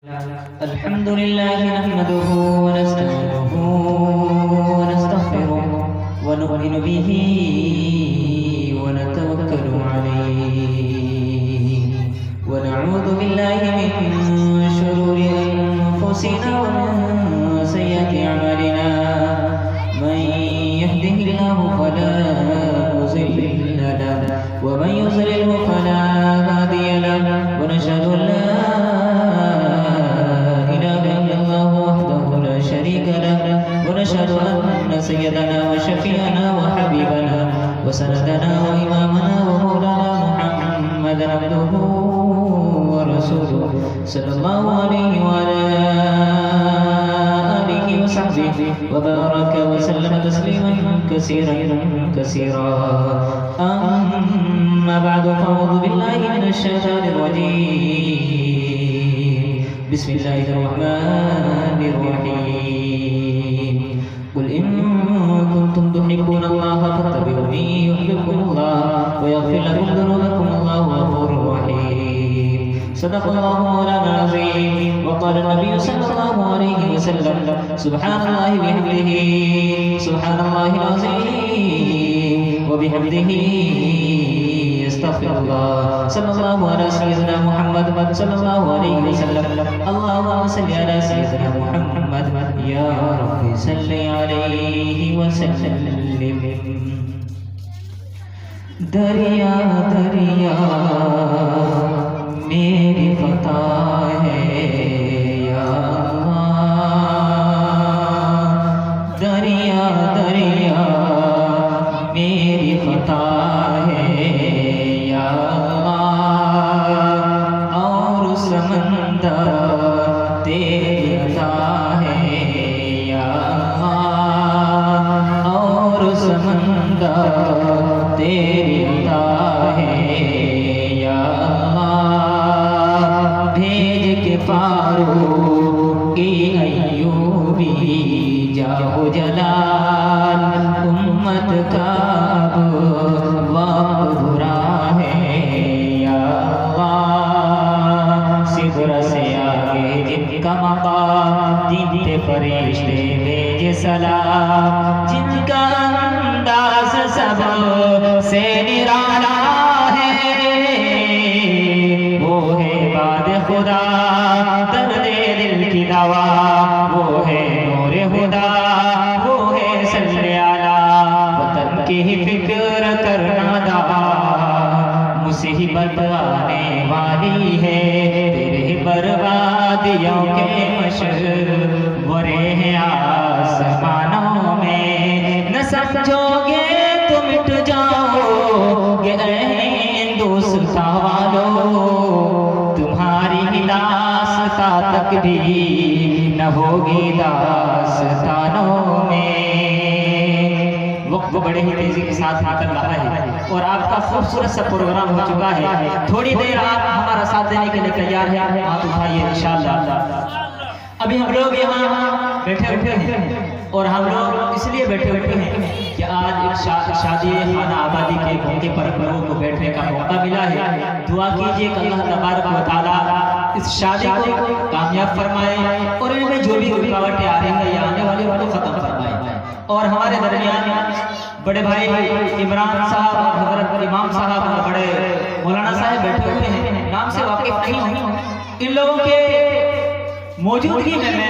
الحمد لله نحمده ونستعينه ونستغفره ونؤمن به ونتوكل عليه ونعوذ بالله من شرور أنفسنا ومن سيئات أعمالنا من يهده الله فلا مضل له ومن يضلل فلا هادي له ونشهد أن لا ونشهد أن سيدنا وشفيعنا وحبيبنا وسندنا وإمامنا ومولانا محمدا عبده ورسوله صلى الله عليه وعلى آله وصحبه وبارك وسلم تسليما كثيرا أما بعد فأعوذ بالله من الشيطان الرجيم بسم الله الرحمن الرحيم قل إن كنتم تحبون الله فاتبعوني يحببكم الله ويغفر لكم ذنوبكم الله غفور رحيم صدق الله مولانا العظيم وقال النبي صلى الله عليه وسلم سبحان الله بحمده سبحان الله العظيم وبحمده استغفر الله صلى الله على سيدنا محمد صلى الله عليه وسلم اللهم صل على سيدنا محمد يا رب صل عليه وسلم دریا دریا میری فتح ہے یا اللہ دریا دریا میری فتح ہے یا اللہ اور سمندر تیری عطا ہے یا اللہ اور سمندر تیری عطا ہے یا اللہ بھیج کے فاروق ایوبی جاؤ جلال امت کا اب وقت برا ہے یا اللہ صدر سے آگے جن کا مقام جن پہ فرشتے بھیجے سلام جن کا انداز سب سے نرالا ہے وہ ہے باد خدا درد دل کی دوا وہ ہے نور خدا وہ ہے صلی علی وطن کی فکر کرنا دعا مصیبت آنے والی ہے تیرے بربادیوں کے مشورے ہیں آسمانوں میں نہ سمجھو گے تو مٹ جاؤ گے اے ہندوستان والو تمہاری داستہ تک بھی نہ ہوگی داستانوں میں وقت بڑے ہی تیزی کے ساتھ نکل رہا ہے اور آپ کا خوبصورت سا پروگرام ہو چکا ہے تھوڑی دیر آپ ہمارا ساتھ دینے کے لیے تیار ہیں ہاتھ اٹھائیے انشاءاللہ ابھی ہم لوگ یہاں بیٹھے ہوئے ہیں اور ہم لوگ اس لیے بیٹھے ہوئے ہیں کہ آج ایک شادی خانہ آبادی کے موقع پر ہم لوگوں کو بیٹھنے کا موقع ملا ہے دعا کیجئے کہ اللہ تبارک و تعالیٰ اس شادی کو کامیاب فرمائے اور ان میں جو بھی رکاوٹیں آ رہی ہیں یہ آنے والے ان کو ختم فرمائے اور ہمارے درمیان بڑے بھائی عمران صاحب اور حضرت امام صاحب اور بڑے مولانا صاحب بیٹھے ہوئے ہیں نام سے واقف نہیں ہوں ان لوگوں کے موجودگی میں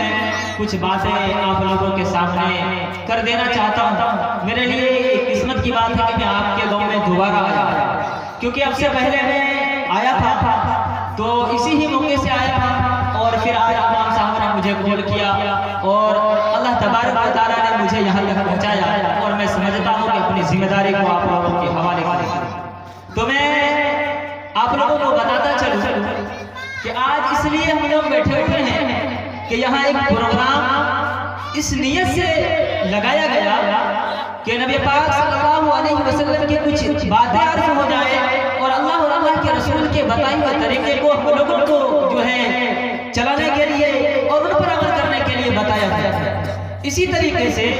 کچھ باتیں آپ لوگوں کے سامنے کر دینا چاہتا ہوں میرے لیے ایک قسمت کی بات ہے کہ میں آپ کے گاؤں میں دوبارہ آیا کیونکہ اب سے پہلے میں آیا تھا تو اسی ہی موقع سے آیا تھا اور پھر آج امام صاحب نے مجھے کال کیا اور اللہ تبارک و تعالیٰ نے مجھے یہاں تک پہنچایا اور میں سمجھتا ہوں کہ اپنی ذمہ داری کو آپ لوگوں کے حوالے کروں تو میں آپ لوگوں کو بتاتا چلوں کہ آج اس لیے ہم لوگ بیٹھے ہوئے ہیں کہ یہاں ایک پروگرام اس نیت سے لگایا گیا کہ نبی پاک صلی اللہ علیہ وسلم کی کچھ باتیں عرض ہو جائے اور اللہ کے رسول کے بتائے ہوئے طریقے کو ہم لوگوں کو جو ہے چلانے کے لیے اور ان پر عمل کرنے کے لیے بتایا گیا اسی طریقے سے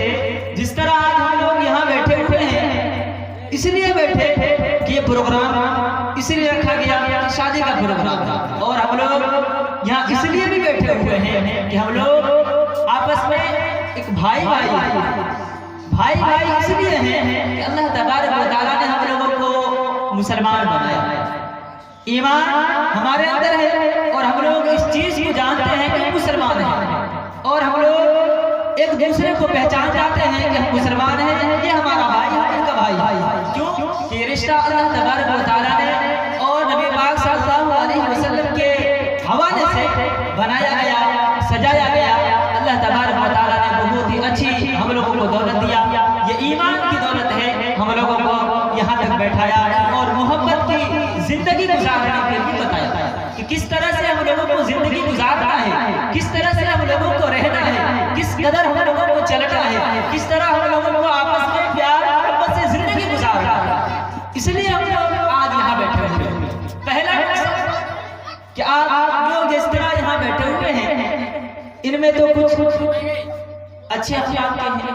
جس طرح آج ہم لوگ یہاں بیٹھے ہوئے ہیں اس لیے بیٹھے کہ یہ پروگرام اس لیے رکھا گیا کہ شادی کا پروگرام تھا اور ہم لوگ یہاں اس لیے بھی بیٹھے ہیں کہ ہم لوگ آپس میں ایک بھائی اس لیے ہیں کہ اللہ تبارک و تعالیٰ نے ہم لوگوں کو مسلمان بنایا، ایمان ہمارے اندر ہے اور ہم لوگ اس چیز کو جانتے ہیں کہ ہم مسلمان ہیں، اور ہم لوگ ایک دوسرے کو پہچان جاتے ہیں کہ ہم مسلمان ہیں، یہ ہمارا بھائی ہے، ان کا بھائی۔ کیوں کہ یہ رشتہ اللہ تبارک و تعالیٰ نے اور نبی پاک صلی اللہ علیہ وسلم کے حوالے سے بنایا گیا، سجایا گیا۔ اللہ تبارک و تعالیٰ نے بہت ہی اچھی ہم لوگوں کو دولت دیا، یہ ایمان کی دولت ہے، ہم لوگوں کو یہاں تک بیٹھایا اور محبت کی زندگی گزارنے کے لیے بتایا کہ کس طرح سے ہم لوگوں کو زندگی گزارنا ہے، کس طرح سے ہم لوگوں کو رہنا ہے، کس قدر ہم لوگوں کو چلنا ہے، کس طرح ہم لوگوں کو آپس میں پیار محبت سے زندگی گزارنا ہے۔ اس لیے ہم لوگ آج یہاں بیٹھے ہوئے ہیں۔ پہلا مقصد کہ آپ لوگ جس طرح یہاں بیٹھے ہوئے ہیں، ان میں تو کچھ اچھے اخلاق کے ہیں،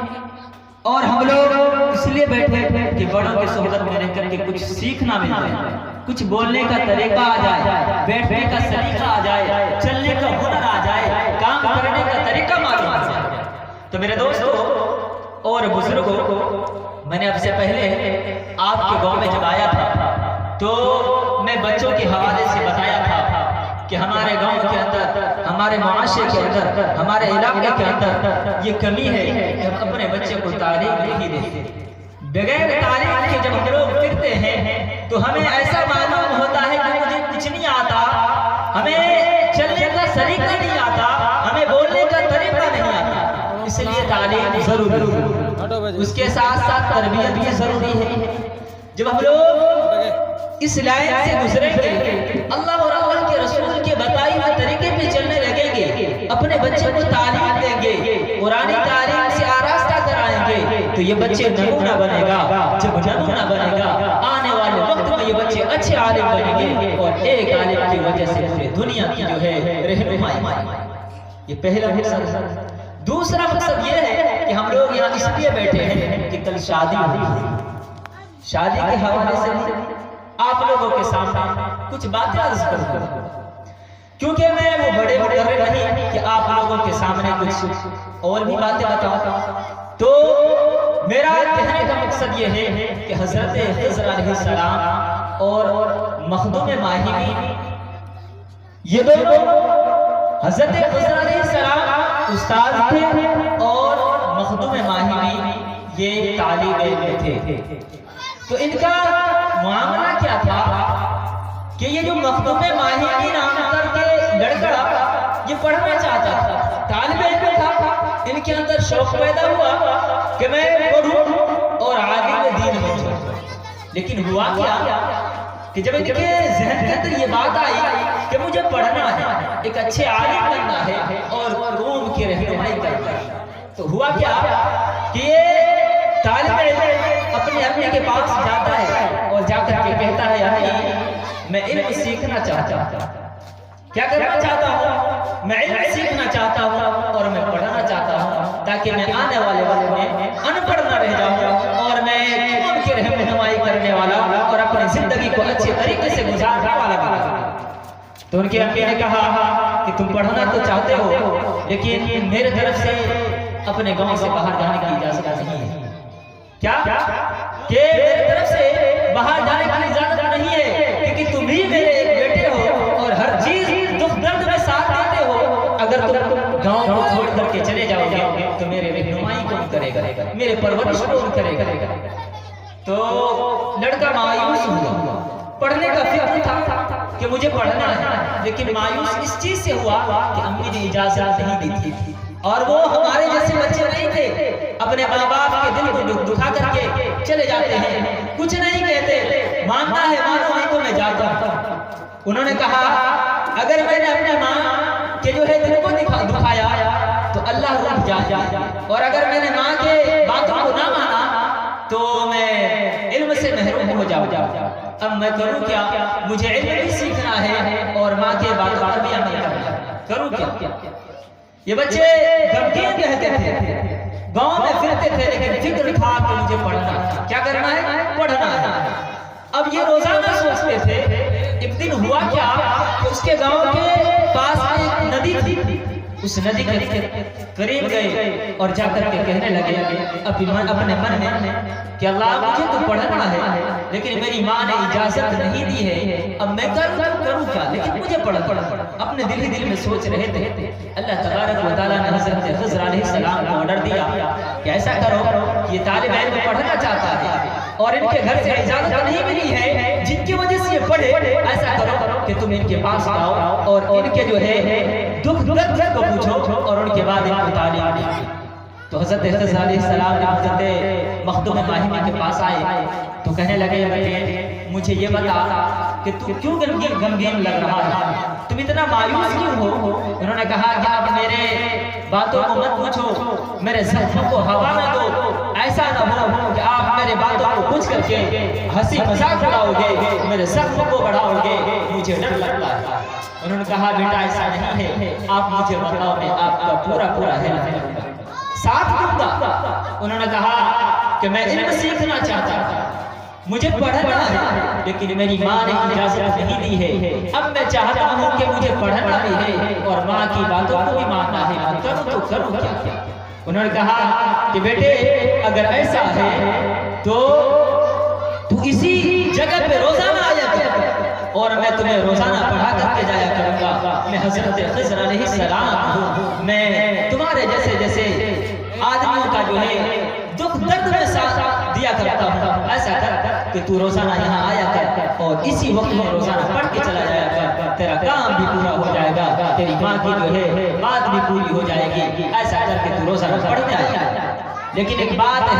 اور ہم لوگ اس لیے بیٹھے کہ بڑوں کی صحبت میں رہ کر کے کچھ سیکھنا مل جائے، کچھ بولنے کا طریقہ آ جائے، بیٹھنے کا سلیقہ آ جائے، چلنے کا ہنر آ جائے، کام کرنے کا طریقہ معلوم آ جائے۔ تو میرے دوستو اور بزرگوں، میں نے اب سے پہلے آپ کے گاؤں میں جب آیا تھا تو میں بچوں کے حوالے سے بتایا تھا کہ ہمارے گاؤں کے اندر، ہمارے معاشرے کے اندر، ہمارے علاقے کے اندر یہ کمی ہے کہ ہم اپنے بچے کو تعلیم نہیں دیتے۔ بغیر تعلیم کے جب ہم لوگ پھرتے ہیں تو ہمیں ایسا معلوم ہوتا ہے کہ مجھے کچھ نہیں آتا، ہمیں چلنے کا سلیقہ نہیں آتا، ہمیں بولنے کا طریقہ نہیں آتا۔ اس لیے تعلیم ضروری ہے، اس کے ساتھ ساتھ تربیت بھی ضروری ہے۔ جب ہم لوگ اس لائن سے گزریں گے، اللہ اور اللہ کے رسول کے بتائے ہوئے طریقے پہ چلنے لگیں گے، اپنے بچے کو تعلیم دیں گے، قرآنی تعلیم سے آراستہ کرائیں گے، تو یہ بچے نمونہ بنے گا۔ جب نمونہ بنے گا، آنے والے وقت میں یہ بچے اچھے عالم بنیں گے، اور ایک عالم کی وجہ سے پورے دنیا کی جو ہے رہنمائی۔ یہ پہلا مقصد ہے۔ دوسرا مقصد یہ ہے کہ ہم لوگ یہاں اس لیے بیٹھے ہیں کہ کل شادی ہوگی۔ شادی کے حوالے سے آپ لوگوں کے سامنے کچھ باتیں عرض کروں گا، کیونکہ میں وہ بڑے مقرر نہیں کہ آپ لوگوں کے سامنے کچھ اور بھی باتیں بتاؤں۔ تو میرا کہنے کا مقصد یہ ہے کہ حضرت خضر علیہ السلام اور مخدوم ماہی، یہ دونوں، حضرت خضر علیہ السلام استاد تھے اور مخدوم ماہی یہ طالب علم تھے۔ تو ان کا معاملہ کیا تھا کہ یہ جو مخدوم ماہی نام کر کے لڑکا یہ پڑھنا چاہتا تھا، طالب علم تھا، ان کے اندر شوق پیدا ہوا کہ میں پڑھوں اور عالم دین بنوں۔ لیکن ہوا کیا کہ جب ان کے ذہن کے اندر یہ بات آئی کہ مجھے پڑھنا ہے، ایک اچھے عالم بننا ہے اور قوم کی رہنمائی کرنا ہے، تو ہوا کیا کہ یہ طالب علم اپنے امی کے پاس جاتا ہے اور جا کر کے کہتا ہے امی میں علم سیکھنا چاہتا ہوں، کیا کرنا چاہتا ہوں، میں علم سیکھنا چاہتا ہوں اور میں پڑھنا چاہتا ہوں تاکہ میں آنے والے وقت میں ان پڑھ نہ رہ جاؤں اور میں قوم کی رہنمائی کرنے والا اور اپنی زندگی کو اچھے طریقے سے گزارنے والا بنا۔ تو ان کے امی نے کہا کہ تم پڑھنا تو چاہتے ہو لیکن میرے طرف سے اپنے گاؤں سے باہر جانے کی اجازت نہیں ہے۔ کیا کہ میری طرف سے باہر جانے کی اجازت نہیں ہے، کیونکہ تم ہی میرے ایک بیٹے ہو اور ہر چیز دکھ درد میں ساتھ دیتے ہو، اگر تم گاؤں کو چھوڑ کر کے چلے جاؤ گے تو میرے رہنمائی کون کرے گا، میرے پرورش کون کرے گا۔ تو لڑکا مایوس ہوا، پڑھنے کا فکر تھا کہ مجھے پڑھنا ہے، لیکن مایوس اس چیز سے ہوا کہ امی نے اجازت نہیں دی تھی، اور وہ ہمارے جیسے بچے نہیں تھے، اپنے ماں باپ کے دل کو دکھا کر کے چلے جاتے ہیں، کچھ نہیں کہتے، ماننا ہے مانو نہیں تو میں جاتا ہوں۔ انہوں نے کہا اگر میں نے اپنے ماں کے جو ہے دل کو دکھایا تو اللہ رک جائے، اور اگر میں نے ماں کے باتوں کو نہ مانا تو میں علم سے محروم ہو جاؤں۔ اب میں کروں کیا، مجھے علم بھی سیکھنا ہے اور ماں کے باتوں پر بھی عمل کرنا ہے، کروں کیا۔ یہ بچے غمگین رہتے تھے، گاؤں میں پھرتے تھے، لیکن فکر تھا کہ مجھے پڑھنا ہے، کیا کرنا ہے، پڑھنا ہے۔ اب یہ روزانہ سوچتے تھے۔ ایک دن ہوا کیا کہ اس کے گاؤں کے پاس ایک ندی تھی، اس ندی کے قریب گئے اور جا کر کے کہنے لگے اپنے من میں کہ اللہ مجھے تو پڑھنا ہے لیکن میری ماں نے اجازت نہیں دی ہے، اب میں کروں کیا، لیکن مجھے پڑھنا۔ اپنے دل ہی دل میں سوچ رہے تھے، اللہ تبارک و تعالیٰ نے حضرت خضر علیہ السلام کو آرڈر دیا کہ ایسا کرو کہ یہ طالب علم پڑھنا چاہتا ہے اور ان کے گھر سے اجازت نہیں ملی ہے جن کی وجہ سے یہ پڑھے، ایسا کرو کہ تم ان کے پاس آؤ اور ان کے جو ہے دکھ درد کو پوچھو اور ان کے بعد ان کو تعلیم دیں۔ تو حضرت خضر علیہ السلام نے حضرت مخدوم ماہمی کے پاس آئے تو کہنے لگے بیٹے مجھے یہ بتا کہ تو کیوں غمگین لگ رہا ہے، تم اتنا مایوس کیوں ہو؟ انہوں نے کہا کہ آپ میرے باتوں کو مت پوچھو، میرے زخموں کو ہوا نہ دو، ایسا نہ ہو کہ آپ میرے باتوں کو پوچھ کر کے ہنسی مذاق اڑاؤ گے، میرے زخموں کو بڑھاؤ گے، مجھے ڈر لگتا ہے۔ انہوں نے کہا بیٹا ایسا نہیں ہے، آپ مجھے بتاؤ میں آپ کا پورا ہیلپ کروں گا، ساتھ دوں گا۔ انہوں نے کہا کہ میں علم سیکھنا چاہتا ہوں، مجھے پڑھنا ہے لیکن میری ماں نے اجازت نہیں دی ہے، اب میں چاہتا ہوں کہ مجھے پڑھنا بھی ہے اور ماں کی باتوں کو بھی ماننا ہے، میں کروں تو کروں کیا؟ انہوں نے کہا کہ بیٹے اگر ایسا ہے تو اسی جگہ پہ روزانہ آیا کر اور میں تمہیں روزانہ پڑھا کر کے جایا کروں گا۔ میں حضرت خضر علیہ السلام ہوں، میں تمہارے جیسے آدمیوں کا جو ہے دکھ درد میں ساتھ دیا کرتا ہوں، ایسا کر کہ تو روزانہ یہاں آیا کر اور اسی وقت میں روزانہ پڑھ کے چلا جایا کر، تیرا کام بھی پورا ہو جائے گا، تیری ماں کی جو ہے بات بھی پوری ہو جائے گی، ایسا کر کے تو روزانہ پڑھنے آیا۔ لیکن ایک بات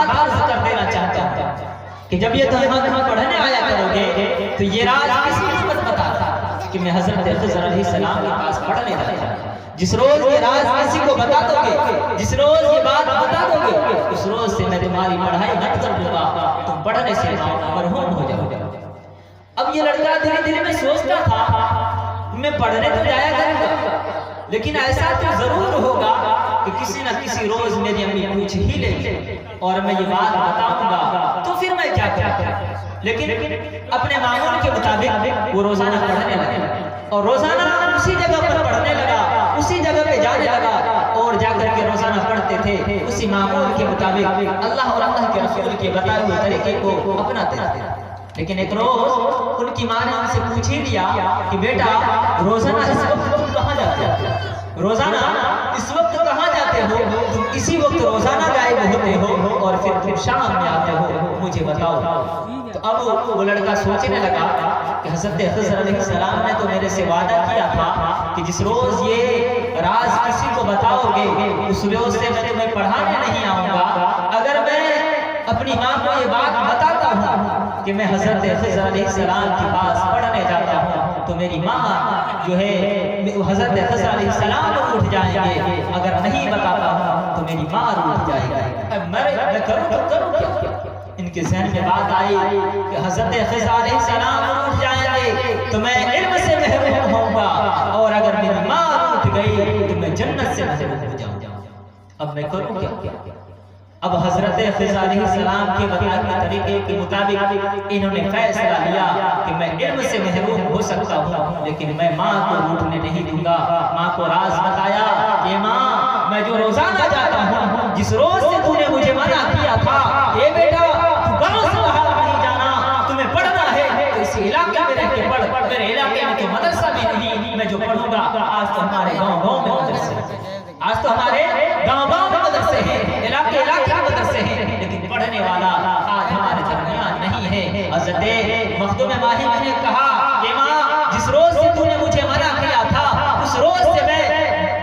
عرض کر دینا چاہتا ہوں کہ جب یہ تم پڑھنے آیا کرو گے تو یہ راز کس نسبت بتاتا کہ میں حضرت خضر علیہ السلام کے پاس پڑھنے جاتا ہوں۔ جس روز یہ راز کسی کو بتا دو گے، جس روز یہ بات بتا دو گے، اس روز سے میں تمہاری پڑھائی نہ کر دوں گا، تم پڑھنے سے مرحوم ہو جاؤ گے۔ اب یہ لڑکا دھیرے دھیرے میں سوچتا تھا میں پڑھنے تو جایا کروں گا لیکن ایسا تو ضرور ہوگا کہ کسی نہ کسی روز میری امی پوچھ ہی لے گی اور میں یہ بات بتاؤں گا تو پھر میں کیا کروں۔ لیکن اپنے معمول کے مطابق وہ روزانہ پڑھنے لگا اور روزانہ اسی جگہ پر پڑھنے لگا، اسی جگہ پہ جانے لگا اور جا کر کے روزانہ پڑھتے تھے اسی معمول کے مطابق، اللہ اور اللہ کے رسول کے بتائے ہوئے طریقے کو اپناتے تھے۔ لیکن ایک روز ان کی ماں نے ان سے پوچھ ہی لیا کہ بیٹا روزانہ اس وقت تم کہاں جاتے ہو، روزانہ اس وقت کہاں جاتے ہو، تم اسی وقت روزانہ غائب ہوتے ہو اور پھر تم شام میں آتے ہو، مجھے بتاؤ۔ تو اب وہ لڑکا سوچنے لگا کہ حضرت خضر علیہ السلام نے تو میرے سے وعدہ کیا تھا کہ جس روز یہ راز کسی کو بتاؤ گے اس روز سے میں تمہیں پڑھانے نہیں آؤں گا۔ اگر میں اپنی ماں کو یہ بات بتاتا ہوں کہ میں حضرت خضر علیہ السلام کے پاس پڑھنے جاتا ہوں تو میری ماں جو ہے حضرت خضر علیہ السلام کو اٹھ جائیں گے، اگر نہیں بتاتا ہوں تو میری ماں اٹھ جائے گی، میں کروں کیا؟ ان کے ذہن میں بات آئی کہ حضرت خضر علیہ السلام اٹھ جائیں گے تو میں علم سے محروم ہوں گا اور اگر میری ماں اٹھ گئی تو میں جنت سے محروم ہو جاؤں گا، اب میں کروں کیا؟ اب حضرت خضر علیہ السلام کے بتائے ہوئے طریقے کے مطابق انہوں نے فیصلہ لیا کہ میں علم سے محروم ہو سکتا ہوں لیکن میں ماں کو روٹنے نہیں دوں گا۔ ماں کو راز بتایا کہ ماں میں جو روزانہ جاتا ہوں، جس روز سے تو نے مجھے منع کیا تھا اے بیٹا تو گاؤں سے باہر نہیں جانا، تمہیں پڑھنا ہے تو اس علاقے میں رہ کے پڑھ، میرے علاقے میں تو مدرسہ بھی نہیں، میں جو پڑھوں گا آج تو ہمارے گاؤں میں مدرسے، آج تو ہمارے گاؤں میں مدرسے ہیں، علاقے مدرسے ہیں، لیکن پڑھنے والا آج ہمارے درمیان نہیں ہے۔ حضرت مخدوم ماہمی نے کہا کہ ماں جس روز سے تو نے مجھے منع کیا تھا اس روز سے میں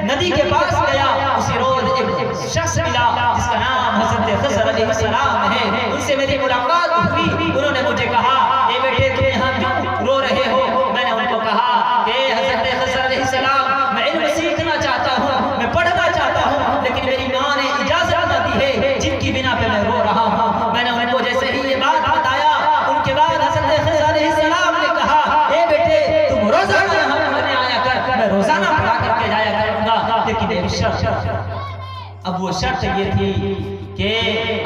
ندی کے پاس گیا، اسی روز ایک شخص ملا جس کا نام حضرت خضر علیہ السلام ہے، ان سے میری ملاقات ہوئی، انہوں نے مجھے کہا اے بیٹے تم یہاں کیوں رو رہے ہو؟ میں نے ان کو کہا کہ حضرت خضر علیہ السلام میں علم سیکھنا چاہتا ہوں، میں پڑھنا چاہتا ہوں لیکن میری ماں نے اجازت نہ دی ہے جن کی بنا پہ میں رو رہا ہوں۔ میں نے ان کو جیسے ہی یہ بات بتایا ان کے بعد حضرت خضر علیہ السلام نے کہا اے بیٹے تم روزانہ یہاں پڑھنے آیا کر، میں روزانہ پڑھا کر کے جایا کروں گا لیکن ایک شرط۔ اب وہ شرط یہ تھی کہ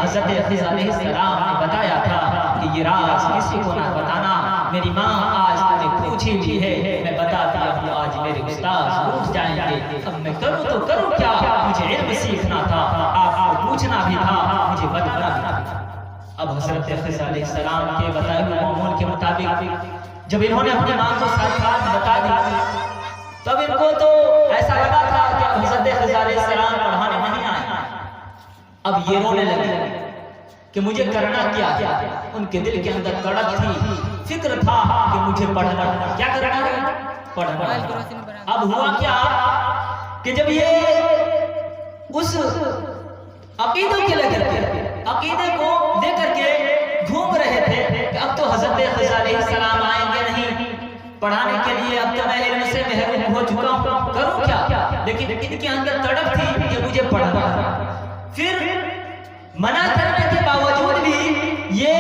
حضرت خضر علیہ السلام نے بتایا تھا کہ یہ راز کسی کو نہ بتانا، میری ماں آج تمہیں پوچھی بھی ہے، میں بتا دیا ہوں آج میرے استاد اٹھ جائیں گے اب میں کروں تو کروں کیا؟ مجھے علم سیکھنا تھا، آپ کو پوچھنا بھی تھا، مجھے بتانا بھی تھا۔ اب حضرت خضر علیہ السلام کے بتائے ہوئے معمول کے مطابق جب انہوں نے اپنی ماں کو ساری بات بتا دی، تب ان کو تو ایسا لگا تھا کہ اب حضرت خضر علیہ السلام پڑھانے نہیں آئے۔ اب یہ رونے لگے کہ مجھے کرنا کیا ہے۔ ان کے دل کے اندر تڑپ تھی، فکر تھا کہ مجھے پڑھنا کیا کرنا ہے، پڑھنا۔ اب ہوا کیا کہ جب یہ اس عقیدے کو لے کر کے گھوم رہے تھے کہ اب تو حضرت خضر علیہ السلام آئیں گے نہیں پڑھانے کے لیے، اب تو میں علم سے محروم ہو چکا ہوں، کروں کیا؟ لیکن ان کے اندر تڑپ تھی کہ مجھے پڑھنا ہے۔ پھر منع کرنے کے باوجود بھی یہ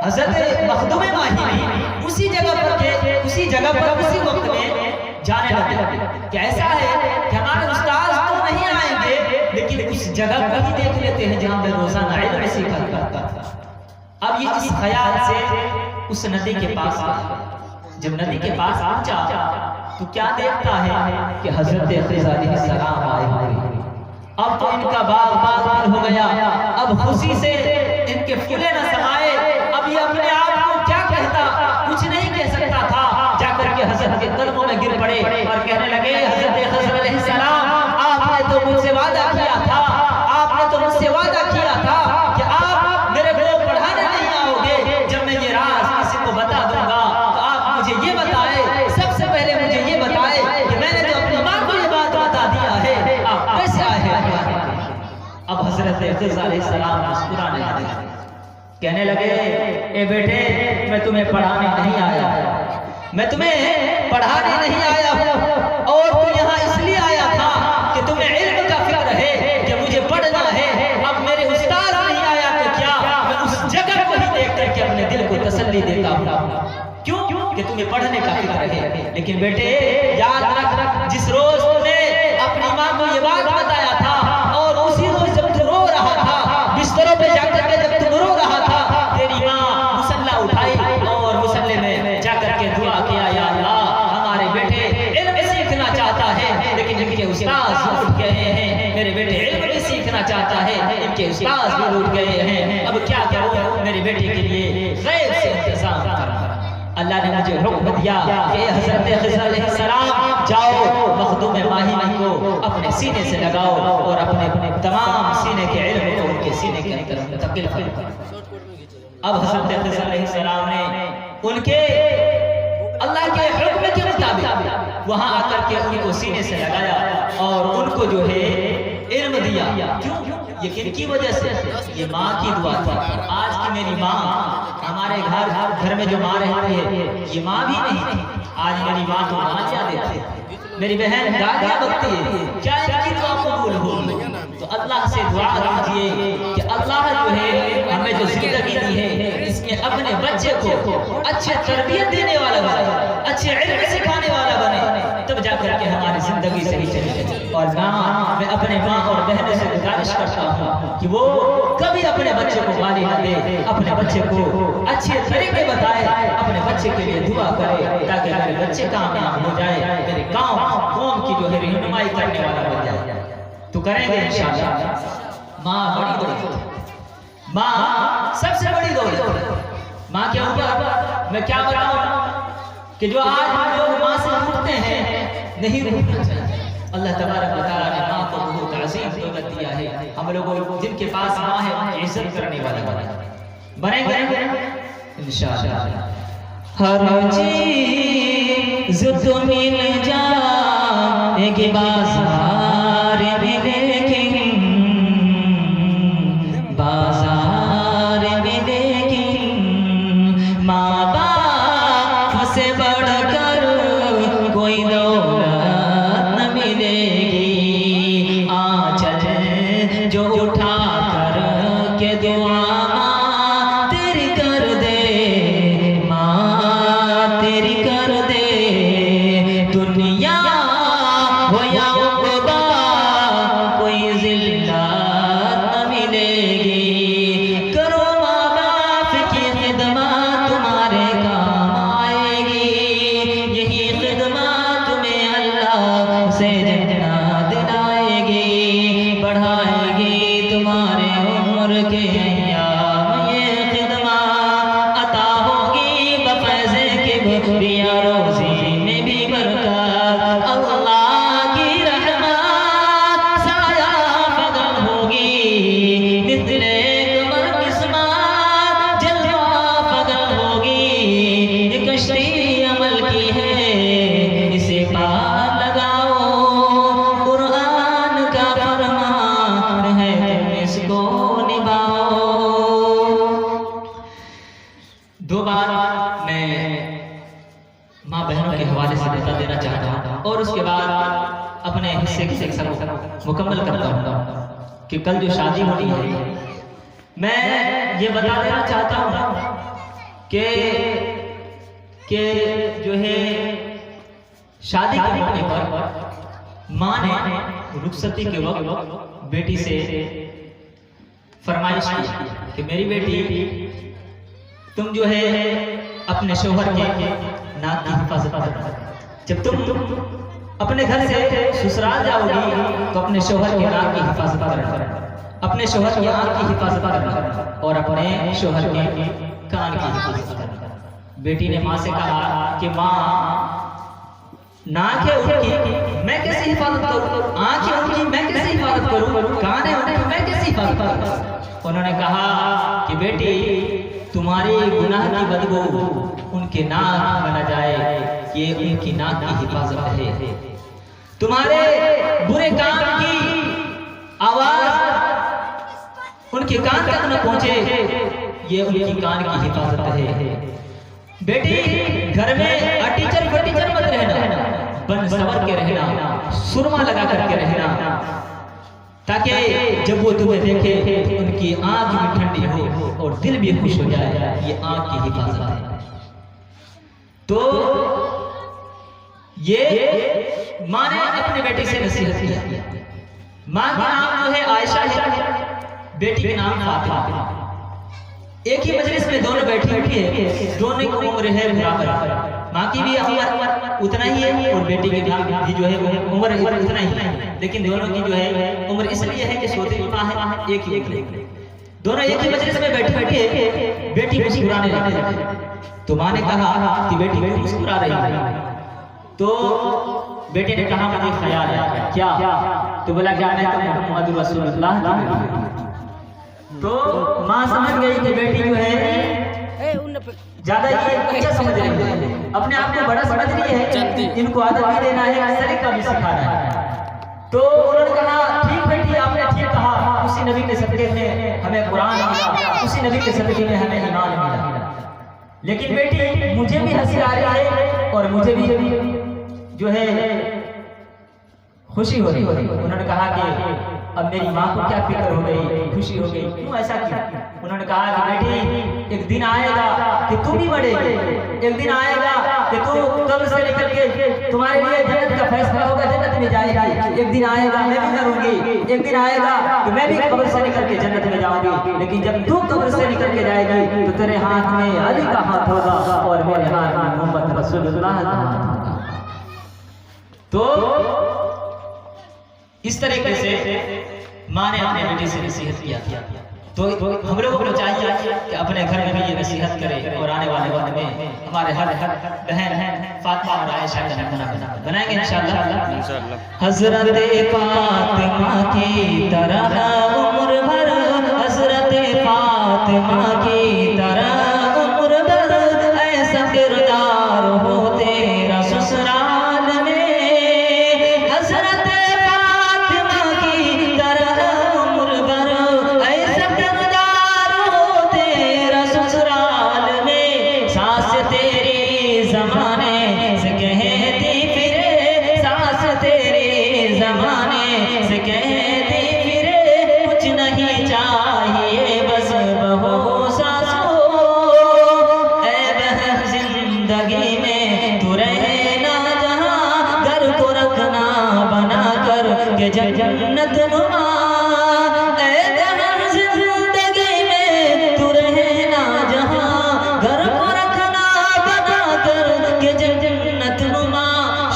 حضرت مخدوم ماہی اسی جگہ پر اسی وقت میں جانے لگے کہ ایسا ہے کہ ہمارے استاد تو نہیں آئیں گے، لیکن اس جگہ کو بھی دیکھ لیتے ہیں جہاں میں روزانہ علم سیکھا کرتا تھا۔ اب یہ اس خیال سے اس ندی کے پاس گیا۔ جب ندی کے پاس پہنچا تو کیا دیکھتا ہے کہ حضرت خضر علیہ السلام آئے ہوئے۔ اب تو ان کا باغ ہو گیا، اب خوشی سے ان کے پھولے نہ سمائے۔ اب یہ اپنے آپ کو کیا کہتا، کچھ نہیں کہہ سکتا تھا۔ جا کر کے حضرت کے قدموں میں گر پڑے اور کہنے لگے، حضرت خضر علیہ السلام آپ نے تو مجھ سے وعدہ کیا تھا کہ آپ میرے کو پڑھانے نہیں آؤ گے۔ جب میں یہ راز کسی کو بتا دوں گا تو آپ مجھے یہ بتائے، سب سے پہلے مجھے یہ بتائے کہ میں نے تو اپنی ماں کو یہ بات بتا دیا ہے، آپ کیسے آئے ہیں؟ اب حضرت خضر علیہ السلام مسکرانے لگے، کہنے لگے، اے بیٹے میں تمہیں پڑھانے نہیں آیا ہوں، اور تو یہاں اس لیے آیا تھا کہ تمہیں علم کا فکر ہے کہ مجھے پڑھنا ہے۔ اب میرے استاد نہیں آیا تو کیا، میں اس جگہ کو ہی دیکھ کر کے اپنے دل کو تسلی دیتا ہوں، کیوں کہ تمہیں پڑھنے کا فکر ہے۔ لیکن بیٹے یاد رکھ، جس روز تم نے اپنی ماں کو یہ بات بتایا تھا اور اسی روز جب تم رو رہا تھا، بستروں پہ جا کر کے جب تم رو رہا تھا، تیری ماں مصلی اٹھائی اور مصلی میں جا کر کے دعا کیا، یا اللہ ہمارے بیٹے علم سیکھنا چاہتا ہے لیکن ان کے استاد اٹھ گئے ہیں، میرے بیٹے علم بھی سیکھنا چاہتا ہے ان کے استاد بھی اٹھ گئے ہیں، اب کیا کروں، میرے بیٹے کے لیے غیب سے انتظام کروں۔ اللہ نے مجھے حکم دیا کہ حضرت خضر علیہ السلام جاؤ مخدوم ماہی کو اپنے سینے سے لگاؤ اور اپنے تمام سینے کے علم کو ان کے سینے کے اندر منتقل کرو۔ اب حضرت خضر علیہ السلام نے ان کے اللہ کے حکم کے مطابق وہاں آ کر کے ان کو سینے سے لگایا اور ان کو جو ہے علم دیا۔ کیوں؟ یہ کن کی وجہ سے؟ یہ ماں کی دعا تھی۔ آج کی میری ماں، ہمارے گھر میں جو ماں رہتی ہے یہ ماں بھی نہیں تھی، آج میری ماں تو ناچا دیتے، میری بہن دادیاں بکتی ہے، کیا ان کی دعا قبول ہوگی؟ تو اللہ سے دعا کیجیے کہ اللہ جو ہے ہمیں جو زندگی دی ہے اس میں اپنے بچے کو اچھے تربیت دینے والا بنے، اچھے علم سکھانے والا بنے، تب جا کر کے ہماری زندگی صحیح چلے۔ اور میں اپنے ماں اور بہنوں سے گزارش کرتا ہوں کہ وہ کبھی اپنے بچے کو گالی نہ دے، اپنے بچے کو اچھے طریقے بتائے، اپنے بچے کے لیے دعا کرے تاکہ میرے بچے کامیاب ہو جائے، میرے قوم کی جو ہے رہنمائی کرنے والا بن جائے۔ تو کریں گے انشاءاللہ۔ ماں بڑی دولت ہے، ماں سب سے بڑی دولت ہے۔ ماں کے اوپر میں کیا بتاؤں کہ جو آج ہم لوگ ماں سے روٹتے ہیں، نہیں روٹنا چاہیے۔ اللہ تبارک و تعالیٰ نے ماں کو بہت عظیم دولت دیا ہے، ہم لوگوں جن کے پاس ماں ہے ان کی عزت کرنے والا بنیں گے انشاءاللہ۔ ہر چیز تو مل جائے گی بازار میں، لیکن بازار میں لیکن ماں باپ سے بڑھ کر کوئی دولت نہ ملے گی۔ آنچل جو اٹھا کر کے دعا ماں تیری کر دے، ماں تیری کر دے، دنیا ہو یا عقبہ کوئی ذلت نہ ملے گی۔ کرو ماں باپ کی خدمت تمہارے کام آئے گی، یہی خدمت تمہیں اللہ سے حصے کے سلسلہ مکمل کرتا ہوں کہ کل جو شادی ہونی ہے، میں یہ بتا دینا چاہتا ہوں کہ جو ہے شادی کے موقع پر ماں نے رخصتی کے وقت بیٹی سے فرمائش کی کہ میری بیٹی تم جو ہے اپنے شوہر کے ناک کی حفاظت کرنا، جب تم اپنے گھر سے سسرال جاؤ گی تو اپنے شوہر کے ناک کی حفاظت کرنا، اپنے شوہر کی آنکھ کی حفاظت کرنا اور اپنے شوہر کے کان کی حفاظت کرنا۔ بیٹی نے ماں سے کہا کہ ماں ناک ہے ان کی میں کیسے حفاظت کروں، آنکھ ہے ان کی میں کیسے حفاظت کروں، کان ہے ان کی میں کیسے حفاظت کروں۔ انہوں نے کہا کہ بیٹی تمہاری گناہ کی بدبو ان کے ناک میں نہ جائے، یہ ان کی ناک کی حفاظت ہے، تمہارے برے کام کی آواز ان کے کان تک نہ پہنچے، یہ ان کی کان کی حفاظت ہے۔ بیٹی گھر میں اٹیچر فٹیچر مت رہنا، بن سور کے رہنا، سرما لگا کر کے رہنا، تاکہ جب وہ تمہیں دیکھے تو ان کی آنکھ بھی ٹھنڈی ہو اور دل بھی خوش ہو جائے، یہ آنکھ کی حفاظت ہے۔ تو یہ ماں نے اپنے بیٹی سے نصیحت کیا۔ ماں کا نام جو ہے عائشہ ہے، بیٹی کا نام فاطمہ۔ ایک ہی مجلس میں دونوں بیٹھی ہوئی ہے، دونوں کی عمر ہے برابر، ماں کی بھی عمر اتنا ہی ہے اور بیٹی کی بھی جو ہے عمر اتنا ہی ہے، لیکن دونوں کی جو ہے عمر اس لیے ہے کہ سوتیلی ماں ہے، ایک ہی عمر ہے، دونوں ایک ہی مجلس میں بیٹھی ہے۔ بیٹی مسکرانے لگی تو ماں نے کہا کہ بیٹی کیوں مسکرا رہی ہے؟ تو بیٹی نے کہا مجھے خیال ہے کیا؟ تو بولا کیا میں تو محمد رسول اللہ کی۔ تو ماں سمجھ گئی کہ بیٹی جو ہے زیادہ یہ اچھا سمجھ رہی ہے، اپنے آپ کو بڑا سمجھ رہی ہے، ان کو عادت بھی دینا ہے، طریقہ بھی سکھانا ہے۔ تو انہوں نے کہا ٹھیک بیٹی آپ نے ٹھیک کہا، اسی نبی کے صدقے میں ہمیں قرآن ملا، اسی نبی کے صدقے میں ہمیں ایمان ملا، لیکن بیٹی مجھے بھی ہنسی آ رہی ہے اور مجھے بھی جو ہے خوشی ہو رہی ہے۔ انہوں نے کہا کہ اب میری ماں کو کیا فکر ہو گئی، خوشی ہو گئی، کیوں ایسا کیا؟ انہوں نے کہا کہ بیٹی ایک دن آئے گا کہ تو بھی بڑھے گی، ایک دن آئے گا کہ تو قبر سے نکل کے تمہارے لیے جنت کا فیصلہ ہوگا، جنت میں جائے گی، ایک دن آئے گا میں بھی کروں گی، ایک دن آئے گا کہ میں بھی قبر سے نکل کے جنت میں جاؤں گی، لیکن جب تو قبر سے نکل کے جائے گی تو تیرے ہاتھ میں علی کا ہاتھ ہوگا اور میرے ہاتھ میں محمد رسول اللہ کا ہاتھ ہوگا۔ تو اس طریقے سے ماں نے اپنے بیٹی سے نصیحت کیا، تو ہم لوگوں کو چاہیے کہ اپنے گھر میں بھی یہ نصیحت کرے اور آنے والے وقت میں ہمارے ہر بہن فاطمہ اور عائشہ کا نمونہ بنائیں گے انشاءاللہ۔ حضرت فاطمہ کی طرح عمر بھر، حضرت فاطمہ کی طرح عمر بھر ایسا کردار ہو تیرا سسرال میں، حضرت جنت نما، اے بہن زندگی میں تو رہنا جہاں، گھر کو رکھنا بنا کر کہ جنت نما،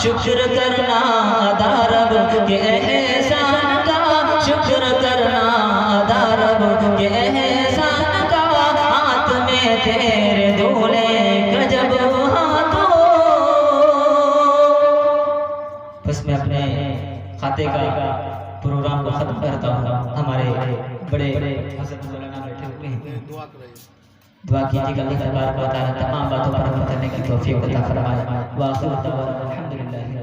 شکر کرنا ادا رب کے احسان کا، شکر کرنا ادا رب کے احسان کا، ہاتھ میں تیرے دولے کا جب ہاتھوں۔ بس میں اپنے خاتے کا پروگرام کو ختم کرتا ہوں۔ ہمارے بڑے حضرت مولانا بیٹھے ہوئے ہیں، دعا کیجیے گا اللہ تبارک و تعالی تمام باتوں پر عمل کرنے کی توفیق عطا فرمائے۔ وآخر دعوانا الحمدللہ۔